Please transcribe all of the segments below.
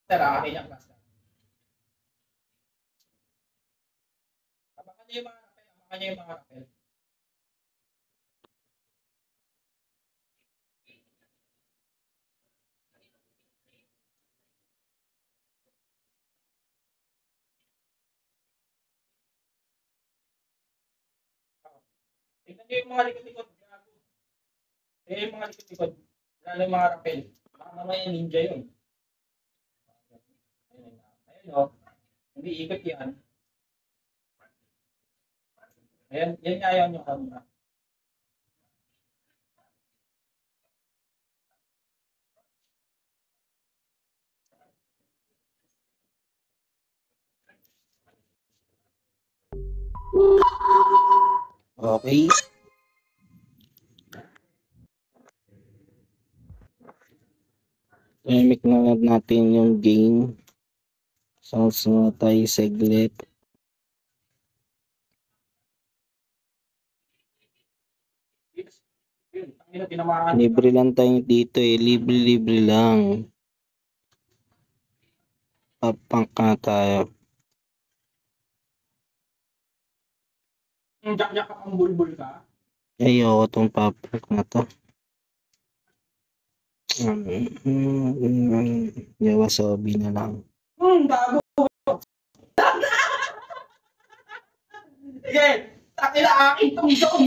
Tara, akin yung master. Abangan niyo yung mga rappel. Abangan niyo yung mga rappel. Tignan niyo yung mga likod-likod. Yung mga likod-likod. Lalo yung mga rappel. Baka mamaya ninja yun. Ayun o. Hindi ikot yan. Ayan, yan nga yun yung camera. Okay. Mimic na natin yung game. Sounds na tayo seglet. Libre lang tayo dito eh. Libre lang. Papang ka tayo. Jak-jak ka pang bulbul ka? Ayoko tong papang na to. Yawasobi na lang. Bago. Sige, takin na akin tong dog.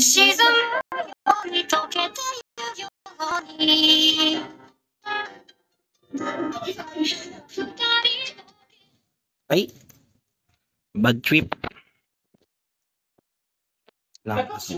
Ay! Bad trip. Lang kasi.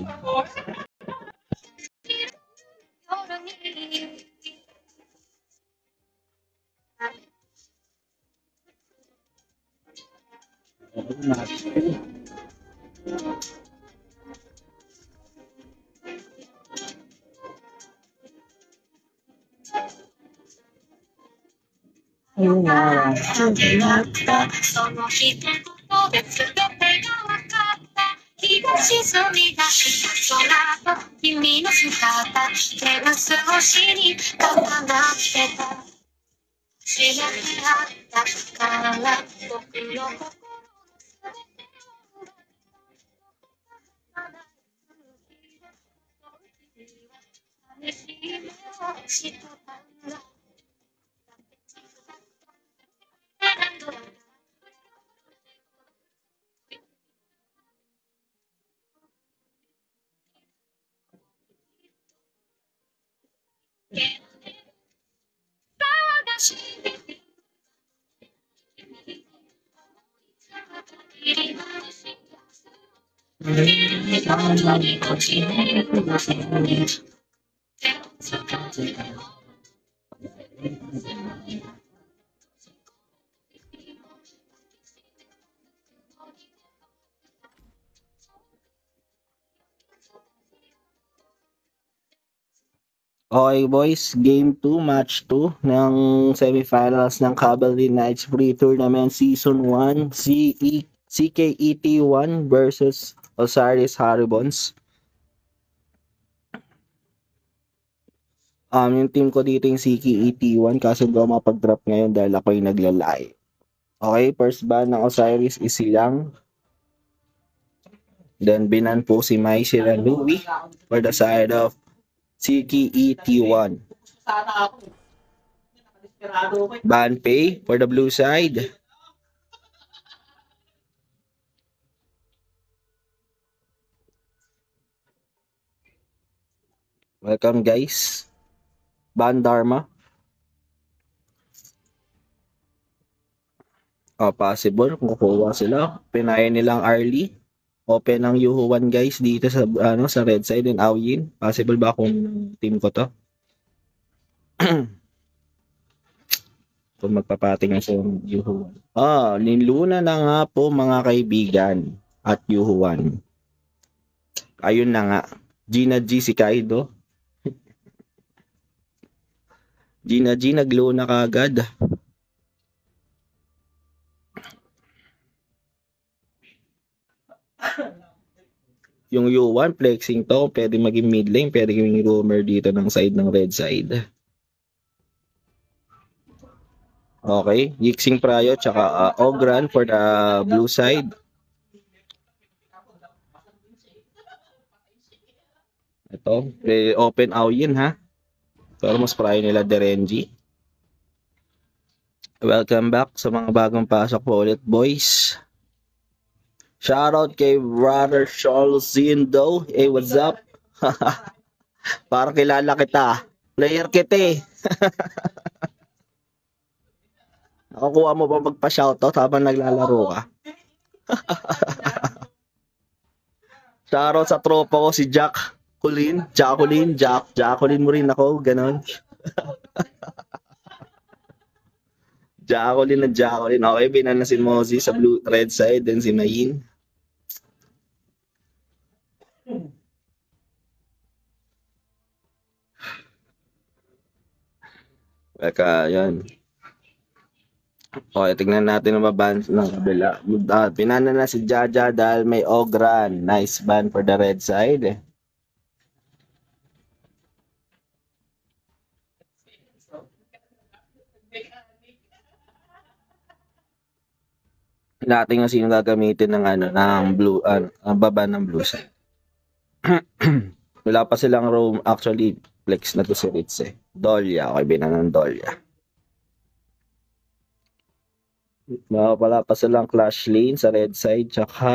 Okay boys, game 2, match 2 ng semifinals ng Cavalry Knights Free Tournament Season 1, CKET 1 versus Osiris Haribons. Yung team ko dito yung CKET 1 kasi di ako mapag-drop ngayon dahil ako yung naglalay. Okay, first ban ng Osiris is silang. Then binan po si Mai sila Louie for the side of CKET 1. Banpei for the blue side. Welcome guys. Bandharma. Possible kung kukuha sila. Pinayin nilang early. Open ang Yuhuan guys dito sa sa red side in Aoyin. Possible ba kung team ko to? Kung magpapating sa Yuhuan. Niluna na nga po mga kaibigan at Yuhuan. Ayun na nga. Gina G si Kaido. Gina G nagluna kaagad. Yung U1 flexing to, pwede maging mid lane, pwede maging roamer dito ng side ng red side. Okay, Yixing Prayo tsaka Ogran for the blue side. Ito, open Aoyin ha. Pero mas prayo nila Derenji. Welcome back sa mga bagong pasok po ulit, boys. Shoutout kay Brother Charles Zindo. Hey, what's up? Parang kilala kita. Player kita eh. Nakukuha mo ba magpa-shoutout habang naglalaro ka? Shoutout sa tropa ko si Jacqueline mo rin ako, ganon. Jacqueline. Okay, binana si Mosey sa blue red side, then si Mayin. Yan. Okay, tignan natin ang ban ng kabila. Pinana na si Jaja dahil may Ogran. Nice ban for the red side. Natin nga sino gagamitin ng blue ang baba ng blue side. Wala pa silang roam, actually flex na to si Ritz eh. Dolya, okay, binanang Dolya. Wala pa silang clash lane sa red side tsaka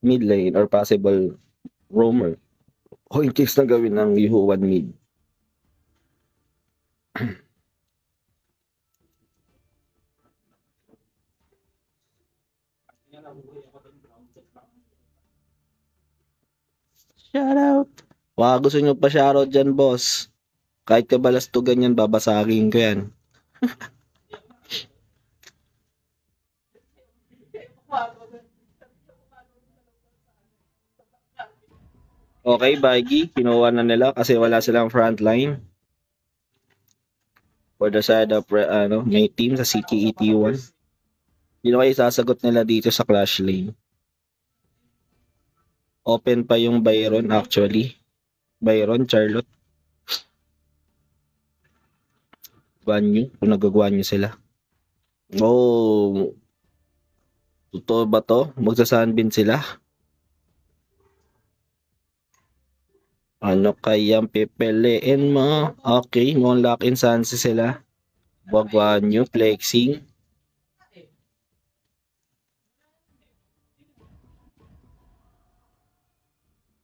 mid lane or possible roamer. O in case na gawin ng Yuhuan mid. Shoutout. Baka gusto nyo pa shoutout dyan, boss. Kahit kabalastugan yan, babasagin ko yan. Okay, Baggy. Kinuha na nila kasi wala silang frontline. For the side of may team sa CKET1. Yun kayo sasagot nila dito sa clash lane. Open pa yung Byron actually. Byron, Charlotte. Guanyu, kung nag-Guanyu sila. Oh, totoo ba to? Magsasunbin sila? Ano kayang pipiliin mo? Okay, mukhang lock-in Sansi sila. Guanyu, flexing.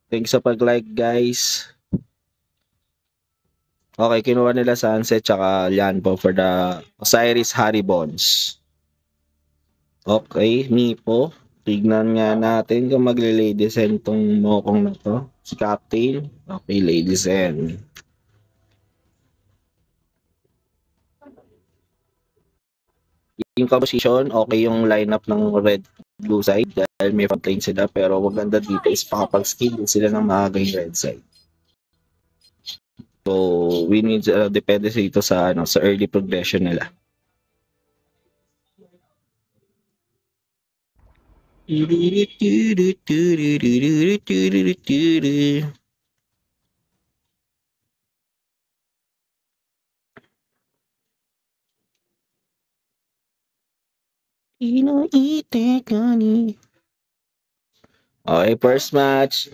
Thanks sa pag-like, guys. Okay, kinuha nila Sunset tsaka Lianpo for the Osiris Haribons. Okay, Mipo. Tignan nga natin kung magle-ladies end tong mokong na to. Si Captain. Okay, ladies end. Yung composition, okay yung lineup ng red blue side dahil may frontlane sila pero maganda dito is pakapag-skill sila ng maaga yung red side. So, we need depende dito sa sa early progression nila. Okay, first match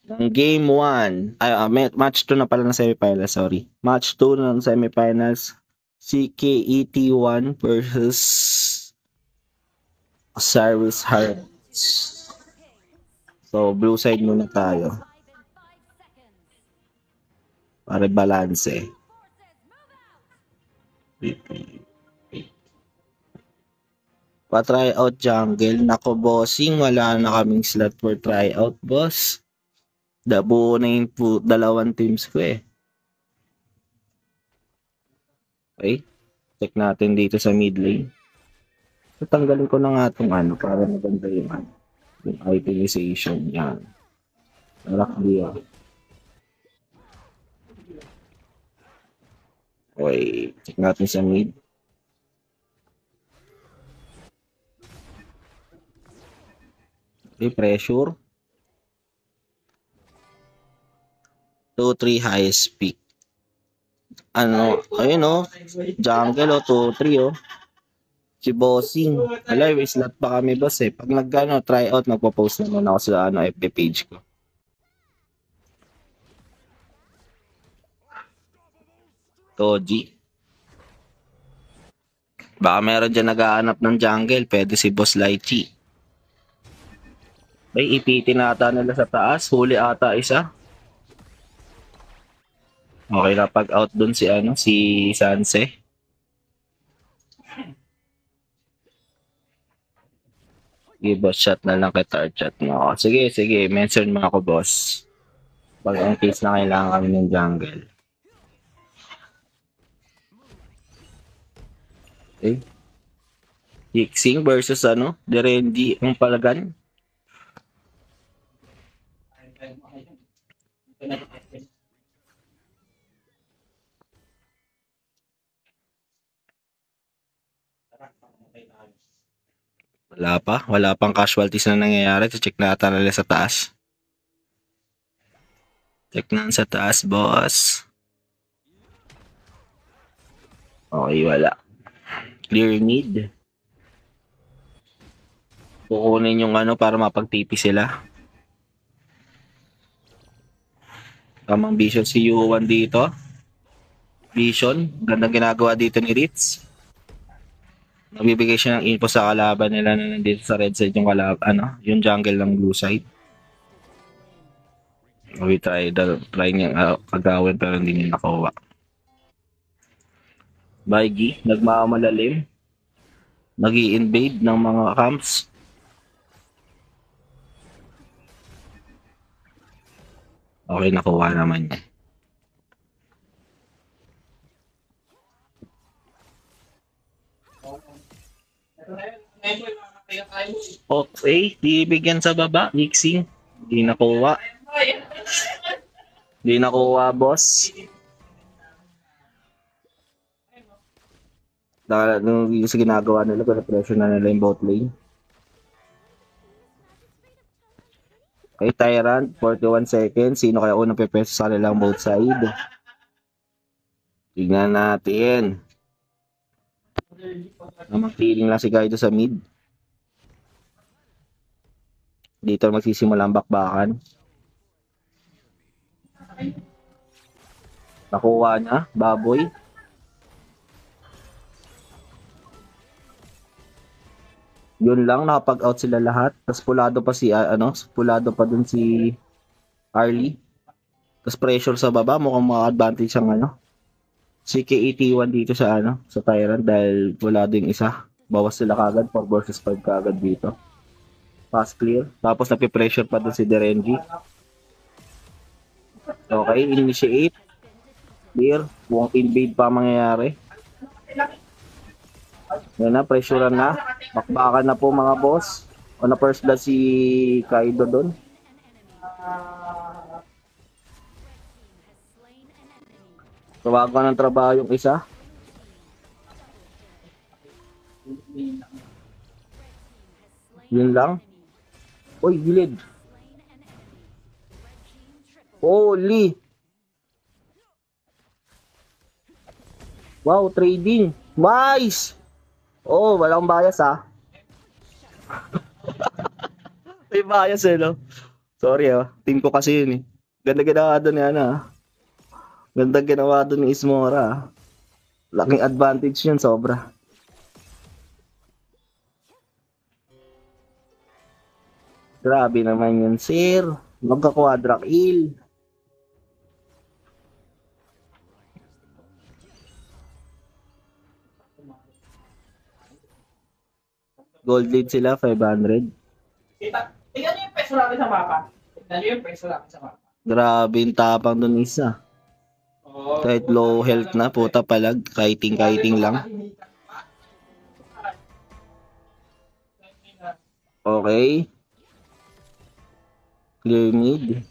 ng game 1. Match 2 na pala ng semifinals, sorry. Match 2 ng semifinals. CKET1 versus Osiris Haribons. So, blue side muna tayo. Para balance eh. Pa-try out jungle. Nako, bossing. Wala na kaming slot for try out, boss. Buo na yung dalawang teams ko eh. Okay. Check natin dito sa mid lane. Tatanggalin ko na nga itong para maganda yung yung itemization. Yan. Rock deal. Okay. Check natin sa mid. Okay, pressure. 2-3 highest peak. Ano, ayun oh. Jungle oh, 2-3 oh. Si Bossing. Wala, may slot pa kami boss eh. Pag try out, magpo-post naman ako sa FB page ko. Toji. Baka meron dyan naghahanap ng jungle. Pwede si Boss Lychee. Ay, ipitin ata nila sa taas. Huli ata isa. Okay na pag-out dun si Sanse. Sige, boss, shot na lang kita or chat mo. Sige, mention mo ako, boss. Pag ang case na kailangan kami ng jungle. Okay. Yixing versus Derenji ang palagan. Wala pang casualties na nangyayari. Check natin nila sa taas. Check na sa taas, boss. Okay, wala. Clear mid. Kukunin yung para mapag-TP sila. Tamang vision si Yuan dito. Vision. Gandang ginagawa dito ni Ritz. Nagbibigay siya ng info sa kalaban nila na nandito sa red side yung yung jungle ng blue side. We try niya kagawin pero hindi niya nakuha. Baigi, nagmamalalim. Nag-i-invade ng mga camps. Okay, nakuha naman niya. Okay, bibigyan sa baba, mixing. Hindi nakuha. Hindi nakuha, boss. Nung sa ginagawa nila, pressure na nila yung bot lane. Okay, Tyrant, 41 seconds. Sino kaya unang pepeso sa kanilang both side? Tignan natin. Mag-feeling lang si Kaido sa mid. Dito magsisimula ang bakbakan. Nakuha niya, baboy. Yun lang, nakapag-out sila lahat. Tapos pulado pa pulado pa dun si Arlie. Tapos pressure sa baba, mukhang maka-advantage ang CK81 dito sa sa Tyrant dahil pulado yung isa. Bawas sila kagad, 4 versus 5 kagad dito. Pass clear. Tapos napipressure pa dun si Derenji. Okay, initiate. Clear. Mukhang invade pa mangyayari. Yan na, pressure na. Bakbakan na po mga boss. O na first blood si Kaido doon. Tawagan ng trabaho yung isa. Yun lang. Uy, gilid. Holy. Wow, trading. Nice. Oh, walang bias May bias no? Sorry team ko kasi yun Ganda ginawa doon ni Ganda ginawa doon ni Ismora Laking advantage yun, sobra. Grabe naman yun, sir. Magka-quadra kill. Gold lead sila, 500. Tignan niyo yung peso natin sa mapa. Grabe yung tapang dun isa. Kahit low health na, puta palag. Kiting lang. Okay. Clear mid.